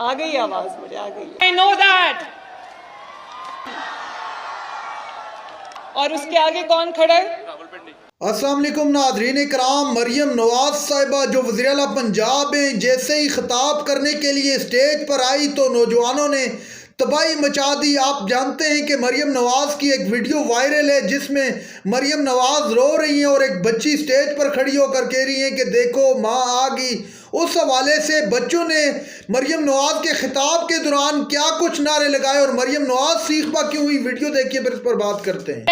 आ गई आवाज, मुझे आ गई। I know that. और उसके आगे कौन खड़ा है? अस्सलाम वालेकुम नाज़रीन इकराम, मरियम नवाज साहिबा जो वज़ीर आला पंजाब हैं, जैसे ही खिताब करने के लिए स्टेज पर आई तो नौजवानों ने तबाही मचा दी। आप जानते हैं कि मरियम नवाज की एक वीडियो वायरल है जिसमें मरियम नवाज रो रही हैं और एक बच्ची स्टेज पर खड़ी होकर कह रही है कि देखो माँ आ गई। उस हवाले से बच्चों ने मरियम नवाज के खिताब के दौरान क्या कुछ नारे लगाए और मरियम नवाज सीखबा क्यों हुई, वीडियो देखिए फिर इस पर बात करते हैं।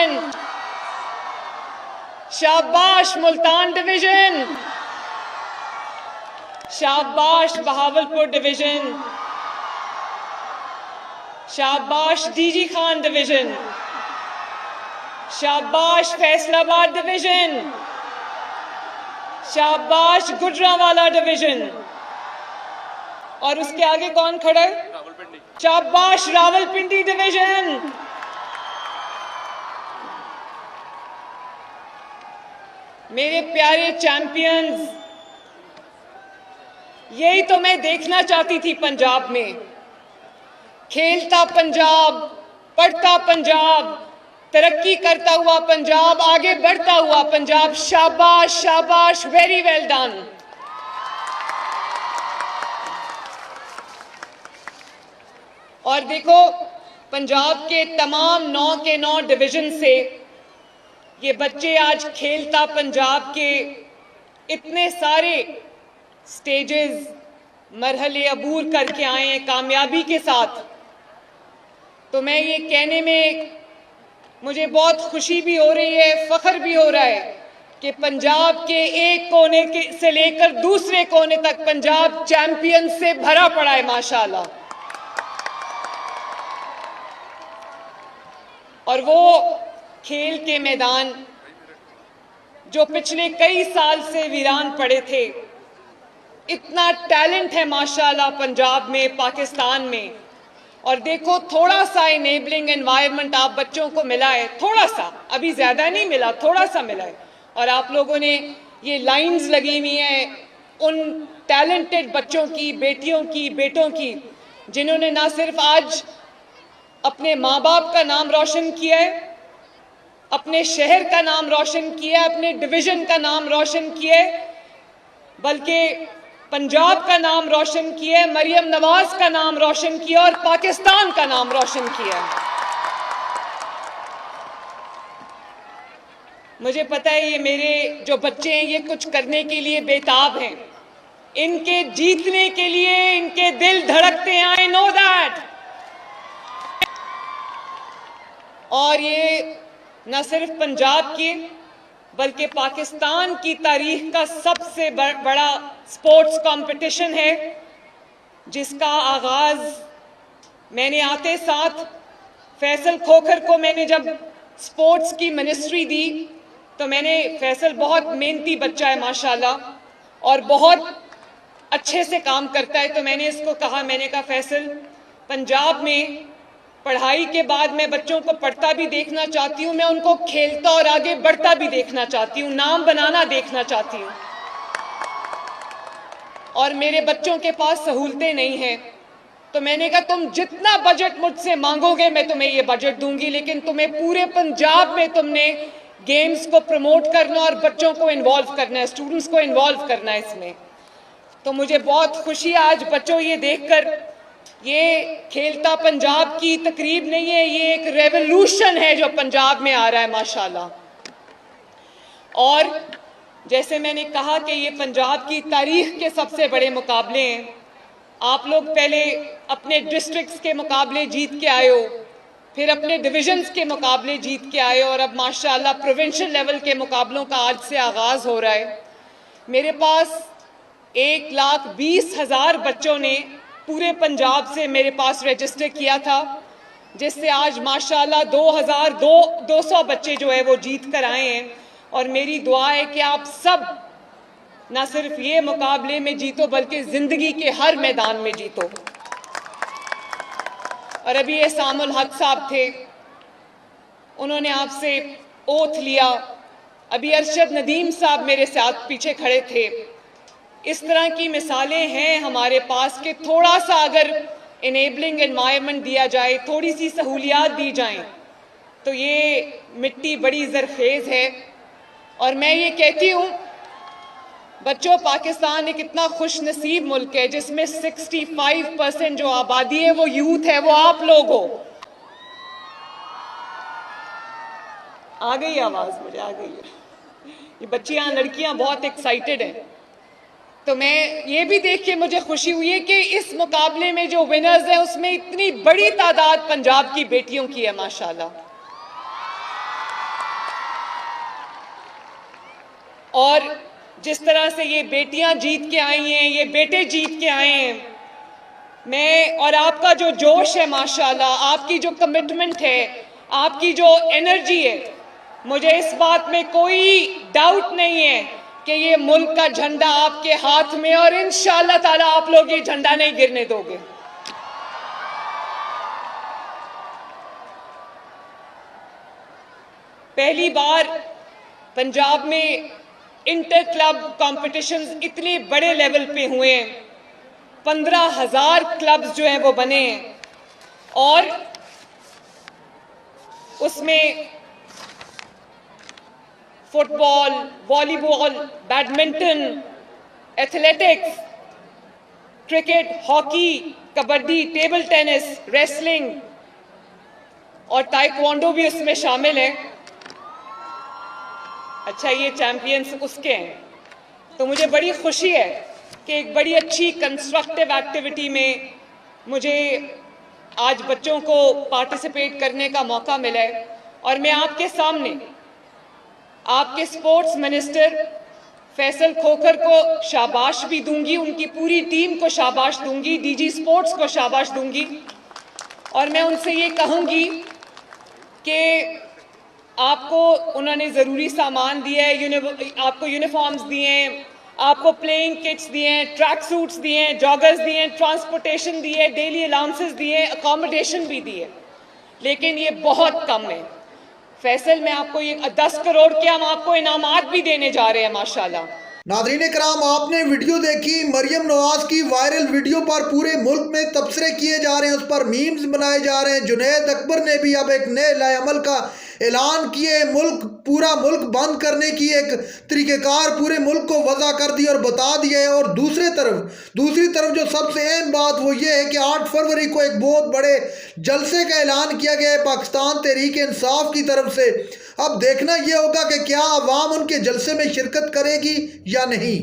शाबाश मुल्तान डिवीजन, शाबाश बहावलपुर डिवीजन, शाबाश डीजी खान डिवीजन, शाबाश फैसलाबाद डिवीजन, शाबाश गुजरांवाला डिवीजन। और उसके आगे कौन खड़ा है? शाबाश रावलपिंडी डिवीजन। मेरे प्यारे चैंपियंस, यही तो मैं देखना चाहती थी पंजाब में। खेलता पंजाब, पढ़ता पंजाब, तरक्की करता हुआ पंजाब, आगे बढ़ता हुआ पंजाब। शाबाश शाबाश, वेरी वेल डन। और देखो, पंजाब के तमाम 9 के 9 डिवीजन से ये बच्चे आज खेलता पंजाब के इतने सारे स्टेजेस मरहले अबूर करके आए हैं कामयाबी के साथ। तो मैं ये कहने में मुझे बहुत खुशी भी हो रही है, फख्र भी हो रहा है कि पंजाब के एक कोने से लेकर दूसरे कोने तक पंजाब चैंपियन से भरा पड़ा है माशाल्लाह। और वो खेल के मैदान जो पिछले कई साल से वीरान पड़े थे, इतना टैलेंट है माशाल्लाह पंजाब में, पाकिस्तान में। और देखो, थोड़ा सा इनेबलिंग एनवायरनमेंट आप बच्चों को मिला है, थोड़ा सा, अभी ज्यादा नहीं मिला, थोड़ा सा मिला है। और आप लोगों ने ये लाइंस लगी हुई हैं उन टैलेंटेड बच्चों की, बेटियों की, बेटों की, जिन्होंने ना सिर्फ आज अपने माँ बाप का नाम रोशन किया है, अपने शहर का नाम रोशन किया, अपने डिवीजन का नाम रोशन किया, बल्कि पंजाब का नाम रोशन किया, मरियम नवाज का नाम रोशन किया और पाकिस्तान का नाम रोशन किया। मुझे पता है ये मेरे जो बच्चे हैं ये कुछ करने के लिए बेताब हैं, इनके जीतने के लिए इनके दिल धड़कते हैं, आई नो दैट। और ये न सिर्फ पंजाब की बल्कि पाकिस्तान की तारीख का सबसे बड़ा स्पोर्ट्स कंपटीशन है, जिसका आगाज मैंने आते साथ फैसल खोखर को मैंने जब स्पोर्ट्स की मिनिस्ट्री दी तो मैंने, फैसल बहुत मेहनती बच्चा है माशाल्लाह और बहुत अच्छे से काम करता है, तो मैंने इसको कहा, मैंने कहा फैसल, पंजाब में पढ़ाई के बाद मैं बच्चों को पढ़ता भी देखना चाहती हूँ, मैं उनको खेलता और आगे बढ़ता भी देखना चाहती हूँ, नाम बनाना देखना चाहती हूँ। और मेरे बच्चों के पास सहूलतें नहीं हैं, तो मैंने कहा तुम जितना बजट मुझसे मांगोगे मैं तुम्हें ये बजट दूंगी, लेकिन तुम्हें पूरे पंजाब में तुमने गेम्स को प्रमोट करना और बच्चों को इन्वॉल्व करना है, स्टूडेंट्स को इन्वॉल्व करना है इसमें। तो मुझे बहुत खुशी है आज बच्चों ये देखकर, ये खेलता पंजाब की तकरीब नहीं है, ये एक रेवोल्यूशन है जो पंजाब में आ रहा है माशाल्लाह। और जैसे मैंने कहा कि ये पंजाब की तारीख के सबसे बड़े मुकाबले हैं। आप लोग पहले अपने डिस्ट्रिक्ट्स के मुकाबले जीत के आए हो, फिर अपने डिविजन्स के मुकाबले जीत के आए हो, और अब माशाल्लाह प्रोविंशियल लेवल के मुकाबलों का आज से आगाज हो रहा है। मेरे पास 1,20,000 बच्चों ने पूरे पंजाब से मेरे पास रजिस्टर किया था, जिससे आज माशाल्लाह 2,200 बच्चे जो है वो जीत कर आए हैं। और मेरी दुआ है कि आप सब ना सिर्फ ये मुकाबले में जीतो बल्कि जिंदगी के हर मैदान में जीतो। और अभी एहसामुल हक साहब थे, उन्होंने आपसे ओथ लिया। अभी अरशद नदीम साहब मेरे साथ पीछे खड़े थे, इस तरह की मिसालें हैं हमारे पास कि थोड़ा सा अगर इनेबलिंग एनवायरनमेंट दिया जाए, थोड़ी सी सहूलियात दी जाएं, तो ये मिट्टी बड़ी ज़रखेज़ है। और मैं ये कहती हूँ बच्चों, पाकिस्तान एक इतना खुश नसीब मुल्क है जिसमें 65% जो आबादी है वो यूथ है, वो आप लोग हो। आ गई आवाज़, मुझे आ गई है। ये बच्चियां लड़कियां बहुत एक्साइटेड हैं। तो मैं ये भी देख के मुझे खुशी हुई है कि इस मुकाबले में जो विनर्स हैं उसमें इतनी बड़ी तादाद पंजाब की बेटियों की है, माशाल्लाह। और जिस तरह से ये बेटियां जीत के आई हैं, ये बेटे जीत के आए हैं, मैं और आपका जो जोश है माशाल्लाह, आपकी जो कमिटमेंट है, आपकी जो एनर्जी है, मुझे इस बात में कोई डाउट नहीं है कि ये मुल्क का झंडा आपके हाथ में, और इंशाअल्लाह ताला आप लोग ये झंडा नहीं गिरने दोगे। पहली बार पंजाब में इंटर क्लब कॉम्पिटिशन्स इतने बड़े लेवल पे हुए हैं, 15,000 क्लब्स जो हैं वो बने हैं, और उसमें football, volleyball, badminton, athletics, cricket, hockey, kabaddi, table tennis, wrestling और ताइक्वांडो भी उसमें शामिल है। अच्छा, ये चैंपियंस उसके हैं। तो मुझे बड़ी खुशी है कि एक बड़ी अच्छी कंस्ट्रक्टिव एक्टिविटी में मुझे आज बच्चों को पार्टिसिपेट करने का मौका मिला है। और मैं आपके सामने आपके स्पोर्ट्स मिनिस्टर फैसल खोखर को शाबाश भी दूंगी, उनकी पूरी टीम को शाबाश दूंगी, डीजी स्पोर्ट्स को शाबाश दूंगी। और मैं उनसे ये कहूँगी कि आपको उन्होंने ज़रूरी सामान दिया है, आपको यूनिफॉर्म्स दिए हैं, आपको प्लेइंग किट्स दिए हैं, ट्रैक सूट्स दिए हैं, जॉगर्स दिए हैं, ट्रांसपोर्टेशन दिए, डेली अलाउंसेस दिए, अकोमोडेशन भी दिए, लेकिन ये बहुत कम है। फैसल, मैं आपको ये 10 करोड़ के हम आपको इनामात भी देने जा रहे हैं माशाल्लाह। नाज़रीन कराम, आपने वीडियो देखी मरियम नवाज की वायरल वीडियो पर पूरे मुल्क में तबसरे किए जा रहे हैं, उस पर मीम्स बनाए जा रहे हैं। जुनैद अकबर ने भी अब एक नए लाएअमल का ऐलान किए, पूरा मुल्क बंद करने की एक तरीक़ेकार पूरे मुल्क को वज़ा कर दी और बता दिया है। और दूसरी तरफ जो सबसे अहम बात वो ये है कि 8 फरवरी को एक बहुत बड़े जलसे का ऐलान किया गया है पाकिस्तान तहरीक इंसाफ की तरफ से। अब देखना ये होगा कि क्या अवाम उनके जलसे में शिरकत करेगी या नहीं।